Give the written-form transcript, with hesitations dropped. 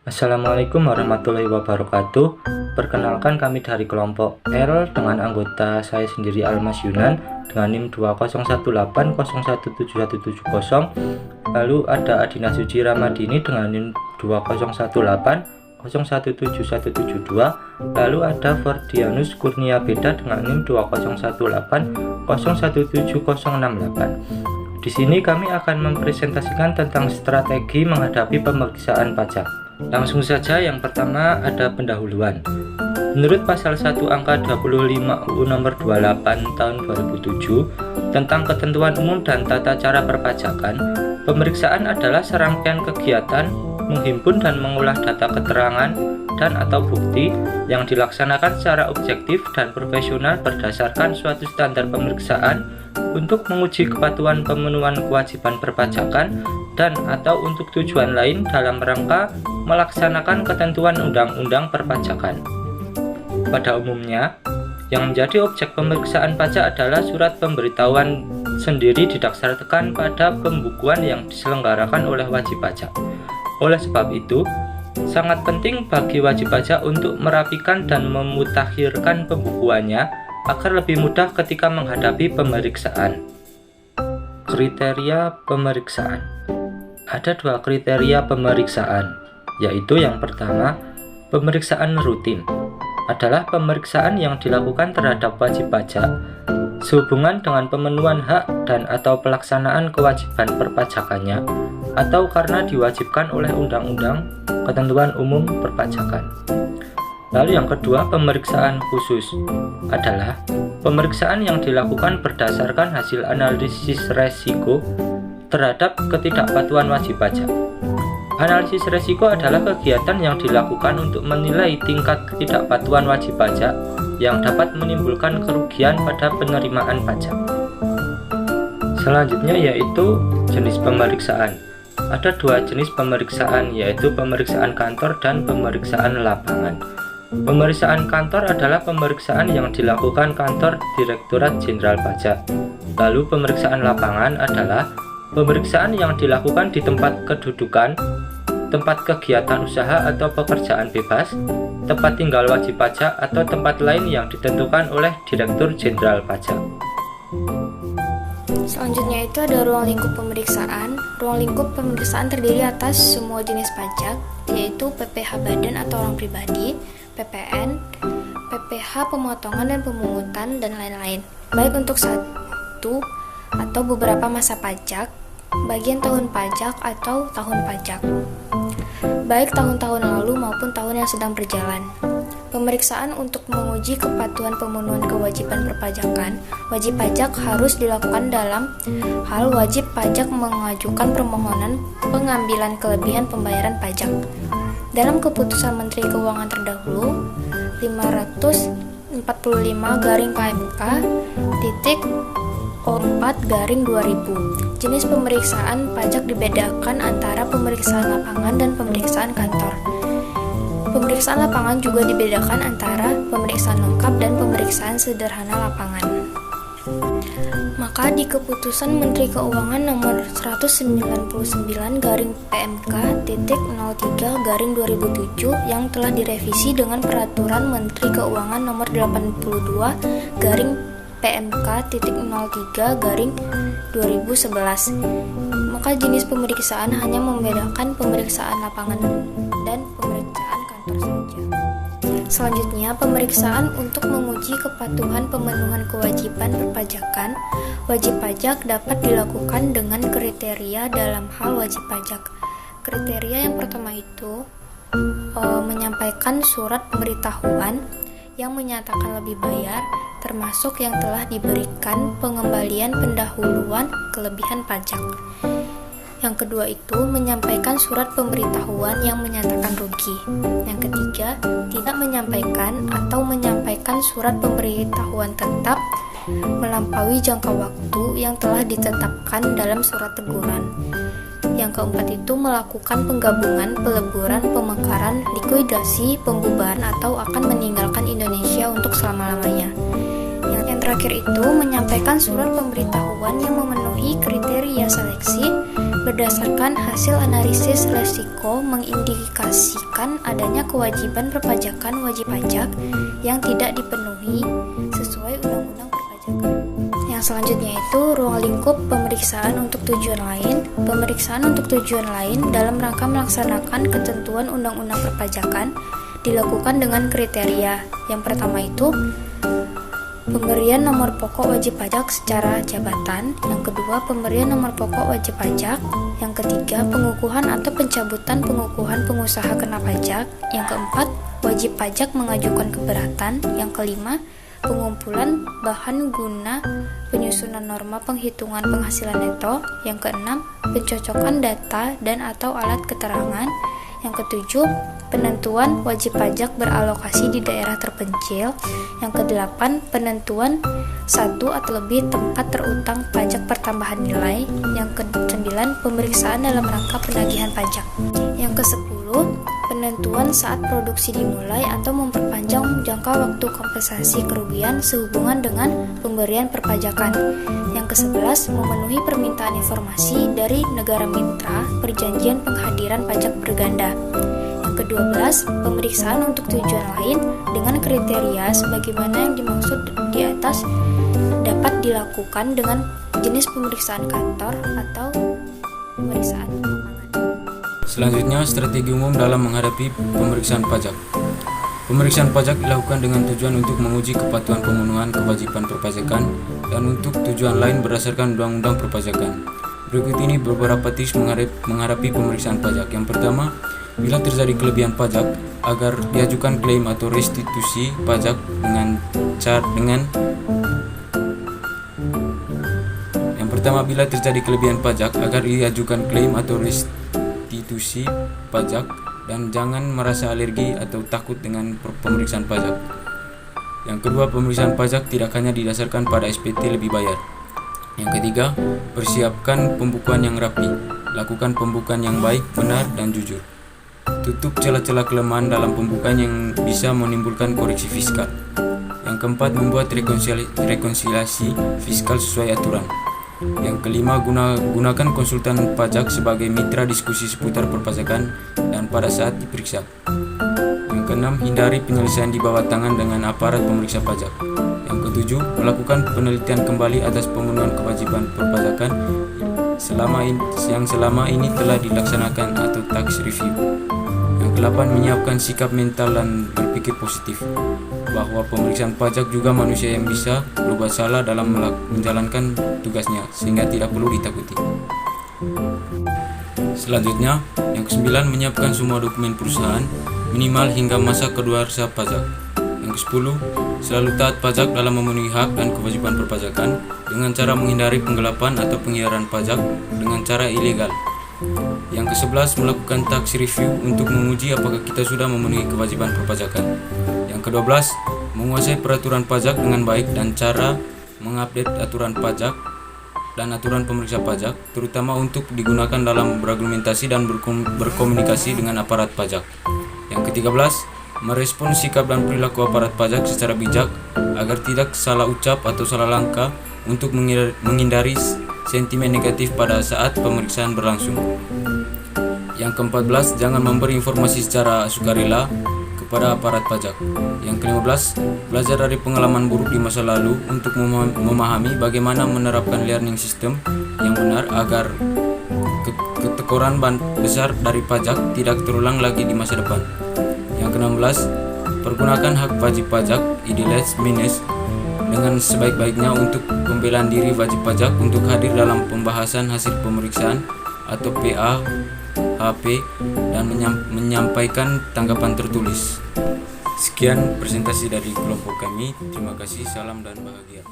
Assalamualaikum warahmatullahi wabarakatuh. Perkenalkan, kami dari kelompok L dengan anggota saya sendiri Almas Yunan dengan NIM 201801717170. Lalu ada Adina Suci Ramadini dengan NIM 201801717172. Lalu ada Ferdianus Kurnia Beda dengan NIM 201801707068. Di sini kami akan mempresentasikan tentang strategi menghadapi pemeriksaan pajak. Langsung saja, yang pertama ada pendahuluan. Menurut pasal 1 angka 25 UU nomor 28 tahun 2007 tentang ketentuan umum dan tata cara perpajakan, pemeriksaan adalah serangkaian kegiatan menghimpun dan mengolah data keterangan dan atau bukti yang dilaksanakan secara objektif dan profesional berdasarkan suatu standar pemeriksaan untuk menguji kepatuhan pemenuhan kewajiban perpajakan dan atau untuk tujuan lain dalam rangka melaksanakan ketentuan undang-undang perpajakan. Pada umumnya, yang menjadi objek pemeriksaan pajak adalah surat pemberitahuan sendiri didasarkan pada pembukuan yang diselenggarakan oleh wajib pajak. Oleh sebab itu, sangat penting bagi wajib pajak untuk merapikan dan memutakhirkan pembukuannya agar lebih mudah ketika menghadapi pemeriksaan. Kriteria pemeriksaan. Ada dua kriteria pemeriksaan, yaitu yang pertama, pemeriksaan rutin adalah pemeriksaan yang dilakukan terhadap wajib pajak sehubungan dengan pemenuhan hak dan atau pelaksanaan kewajiban perpajakannya atau karena diwajibkan oleh undang-undang ketentuan umum perpajakan. Lalu yang kedua, pemeriksaan khusus adalah pemeriksaan yang dilakukan berdasarkan hasil analisis resiko terhadap ketidakpatuhan wajib pajak. Analisis resiko adalah kegiatan yang dilakukan untuk menilai tingkat ketidakpatuhan wajib pajak yang dapat menimbulkan kerugian pada penerimaan pajak. Selanjutnya yaitu jenis pemeriksaan. Ada dua jenis pemeriksaan, yaitu pemeriksaan kantor dan pemeriksaan lapangan. Pemeriksaan kantor adalah pemeriksaan yang dilakukan kantor Direktorat Jenderal Pajak. Lalu pemeriksaan lapangan adalah pemeriksaan yang dilakukan di tempat kedudukan, tempat kegiatan usaha atau pekerjaan bebas, tempat tinggal wajib pajak, atau tempat lain yang ditentukan oleh Direktur Jenderal Pajak. Selanjutnya itu ada ruang lingkup pemeriksaan. Ruang lingkup pemeriksaan terdiri atas semua jenis pajak, yaitu PPh badan atau orang pribadi, PPN, PPh pemotongan dan pemungutan, dan lain-lain. Baik untuk satu atau beberapa masa pajak, bagian tahun pajak atau tahun pajak, baik tahun-tahun lalu maupun tahun yang sedang berjalan. Pemeriksaan untuk menguji kepatuhan pemenuhan kewajiban perpajakan, wajib pajak harus dilakukan dalam hal wajib pajak mengajukan permohonan pengambilan kelebihan pembayaran pajak. Dalam keputusan Menteri Keuangan terdahulu 545/KMK titik 04/2000, jenis pemeriksaan pajak dibedakan antara pemeriksaan lapangan dan pemeriksaan kantor. Pemeriksaan lapangan juga dibedakan antara pemeriksaan lengkap dan pemeriksaan sederhana lapangan. Maka di keputusan Menteri Keuangan nomor 199/PMK titik 03/2007 yang telah direvisi dengan peraturan Menteri Keuangan nomor 82/PMK titik 03/2011, maka jenis pemeriksaan hanya membedakan pemeriksaan lapangan dan pemeriksaan kantor saja. Selanjutnya, pemeriksaan untuk menguji kepatuhan pemenuhan kewajiban perpajakan. Wajib pajak dapat dilakukan dengan kriteria dalam hal wajib pajak. Kriteria yang pertama itu menyampaikan surat pemberitahuan yang menyatakan lebih bayar, termasuk yang telah diberikan pengembalian pendahuluan kelebihan pajak. Yang kedua itu menyampaikan surat pemberitahuan yang menyatakan rugi. Yang ketiga, tidak menyampaikan atau menyampaikan surat pemberitahuan tetap melampaui jangka waktu yang telah ditetapkan dalam surat teguran. Yang keempat itu melakukan penggabungan, peleburan, pemekaran, likuidasi, pembubaran, atau akan meninggalkan Indonesia untuk selama-lamanya. Yang terakhir itu menyampaikan surat pemberitahuan yang memenuhi kriteria seleksi berdasarkan hasil analisis resiko mengindikasikan adanya kewajiban perpajakan wajib pajak yang tidak dipenuhi sesuai Undang-Undang Perpajakan. Yang selanjutnya itu ruang lingkup pemeriksaan untuk tujuan lain. Pemeriksaan untuk tujuan lain dalam rangka melaksanakan ketentuan Undang-Undang Perpajakan dilakukan dengan kriteria. Yang pertama itu pemberian nomor pokok wajib pajak secara jabatan. Yang kedua, pemberian nomor pokok wajib pajak. Yang ketiga, pengukuhan atau pencabutan pengukuhan pengusaha kena pajak. Yang keempat, wajib pajak mengajukan keberatan. Yang kelima, pengumpulan bahan guna penyusunan norma penghitungan penghasilan neto. Yang keenam, pencocokan data dan atau alat keterangan. Yang ketujuh, penentuan wajib pajak beralokasi di daerah terpencil. Yang kedelapan, penentuan satu atau lebih tempat terutang pajak pertambahan nilai. Yang kesembilan, pemeriksaan dalam rangka penagihan pajak. Yang kesepuluh, penentuan saat produksi dimulai atau memperpanjang jangka waktu kompensasi kerugian sehubungan dengan pemberian perpajakan. Yang kesebelas, memenuhi permintaan informasi dari negara mitra perjanjian penghadiran pajak berganda. Yang ke-12, pemeriksaan untuk tujuan lain dengan kriteria sebagaimana yang dimaksud di atas dapat dilakukan dengan jenis pemeriksaan kantor atau pemeriksaan lapangan. Selanjutnya, strategi umum dalam menghadapi pemeriksaan pajak. Pemeriksaan pajak dilakukan dengan tujuan untuk menguji kepatuhan pemenuhan kewajiban perpajakan dan untuk tujuan lain berdasarkan Undang-Undang Perpajakan. Berikut ini beberapa tips menghadapi pemeriksaan pajak. Yang pertama, bila terjadi kelebihan pajak, agar diajukan klaim atau restitusi pajak bila terjadi kelebihan pajak, agar diajukan klaim atau restitusi pajak dan jangan merasa alergi atau takut dengan pemeriksaan pajak. Yang kedua, pemeriksaan pajak tidak hanya didasarkan pada SPT lebih bayar. Yang ketiga, persiapkan pembukuan yang rapi. Lakukan pembukuan yang baik, benar, dan jujur. Tutup celah-celah kelemahan dalam pembukaan yang bisa menimbulkan koreksi fiskal. Yang keempat, membuat rekonsiliasi fiskal sesuai aturan. Yang kelima, gunakan konsultan pajak sebagai mitra diskusi seputar perpajakan dan pada saat diperiksa. Yang keenam, hindari penyelesaian di bawah tangan dengan aparat pemeriksa pajak. Yang ketujuh, melakukan penelitian kembali atas pemenuhan kewajiban perpajakan yang selama ini telah dilaksanakan atau tax review. Yang kedelapan, menyiapkan sikap mental dan berpikir positif bahwa pemeriksaan pajak juga manusia yang bisa berbuat salah dalam menjalankan tugasnya, sehingga tidak perlu ditakuti. Selanjutnya, yang kesembilan, menyiapkan semua dokumen perusahaan minimal hingga masa kedaluarsa pajak. Yang ke-10, selalu taat pajak dalam memenuhi hak dan kewajiban perpajakan dengan cara menghindari penggelapan atau penghiaran pajak dengan cara ilegal. Yang ke-11, melakukan tax review untuk menguji apakah kita sudah memenuhi kewajiban perpajakan. Yang ke-12, menguasai peraturan pajak dengan baik dan cara mengupdate aturan pajak dan aturan pemeriksa pajak, terutama untuk digunakan dalam berargumentasi dan berkomunikasi dengan aparat pajak. Yang ke-13, merespon sikap dan perilaku aparat pajak secara bijak agar tidak salah ucap atau salah langkah untuk menghindari sentimen negatif pada saat pemeriksaan berlangsung. Yang ke-14, jangan memberi informasi secara sukarela kepada aparat pajak. Yang ke-15, belajar dari pengalaman buruk di masa lalu untuk memahami bagaimana menerapkan learning system yang benar agar ketekoran besar dari pajak tidak terulang lagi di masa depan. Yang ke-16, pergunakan hak wajib pajak (IDLES minus) dengan sebaik-baiknya untuk pembelaan diri wajib pajak untuk hadir dalam pembahasan hasil pemeriksaan atau PA/HP dan menyampaikan tanggapan tertulis. Sekian presentasi dari kelompok kami. Terima kasih, salam dan bahagia.